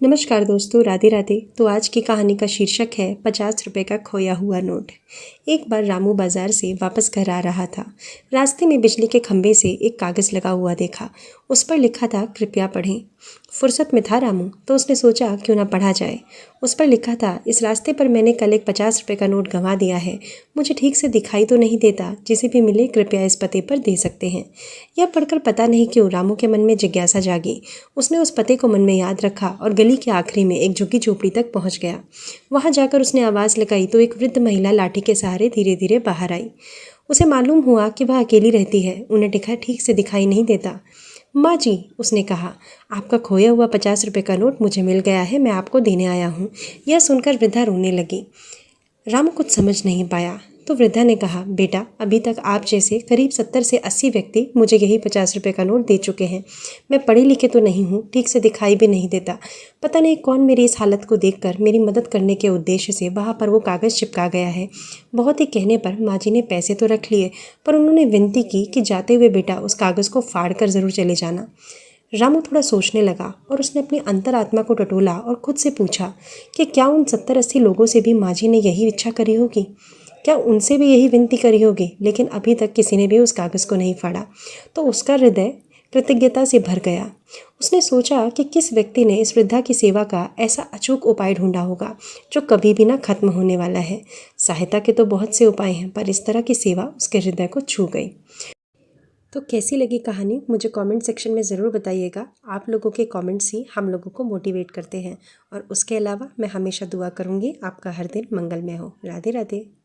नमस्कार दोस्तों, राधे राधे। तो आज की कहानी का शीर्षक है 50 रुपये का खोया हुआ नोट। एक बार रामू बाजार से वापस घर आ रहा था। रास्ते में बिजली के खंभे से एक कागज़ लगा हुआ देखा। उस पर लिखा था, कृपया पढ़ें। फुर्सत में था रामू, तो उसने सोचा क्यों ना पढ़ा जाए। उस पर लिखा था, इस रास्ते पर मैंने कल एक 50 रुपये का नोट गंवा दिया है। मुझे ठीक से दिखाई तो नहीं देता, जिसे भी मिले कृपया इस पते पर दे सकते हैं। यह पढ़कर पता नहीं क्यों रामू के मन में जिज्ञासा जागी। उसने उस पते को मन में याद रखा और गली के आखिरी में एक झुग्गी झोपड़ी तक पहुंच गया। वहां जाकर उसने आवाज़ लगाई तो एक वृद्ध महिला लाठी के सहारे धीरे धीरे बाहर आई। उसे मालूम हुआ कि वह अकेली रहती है। उन्हें ठीक से दिखाई नहीं देता। माँ जी, उसने कहा, आपका खोया हुआ 50 रुपये का नोट मुझे मिल गया है, मैं आपको देने आया हूँ। यह सुनकर वृद्धा रोने लगी। रामू कुछ समझ नहीं पाया। तो वृद्धा ने कहा, बेटा, अभी तक आप जैसे करीब 70 से 80 व्यक्ति मुझे यही 50 रुपये का नोट दे चुके हैं। मैं पढ़े लिखे तो नहीं हूँ, ठीक से दिखाई भी नहीं देता। पता नहीं कौन मेरी इस हालत को देखकर मेरी मदद करने के उद्देश्य से वहाँ पर वो कागज़ चिपका गया है। बहुत ही कहने पर माँ जी ने पैसे तो रख लिए, पर उन्होंने विनती की कि जाते हुए बेटा उस कागज़ को फाड़ कर ज़रूर चले जाना। रामू थोड़ा सोचने लगा और उसने अपनी अंतरात्मा को टटोला और खुद से पूछा कि क्या उन 70-80 लोगों से भी माँ जी ने यही इच्छा करी होगी? क्या उनसे भी यही विनती करी होगी? लेकिन अभी तक किसी ने भी उस कागज़ को नहीं फाड़ा। तो उसका हृदय कृतज्ञता से भर गया। उसने सोचा कि किस व्यक्ति ने इस वृद्धा की सेवा का ऐसा अचूक उपाय ढूंढा होगा जो कभी भी ना खत्म होने वाला है। सहायता के तो बहुत से उपाय हैं, पर इस तरह की सेवा उसके हृदय को छू गई। तो कैसी लगी कहानी, मुझे कमेंट सेक्शन में ज़रूर बताइएगा। आप लोगों के कमेंट्स ही हम लोगों को मोटिवेट करते हैं। और उसके अलावा मैं हमेशा दुआ करूँगी आपका हर दिन मंगलमय हो। राधे राधे।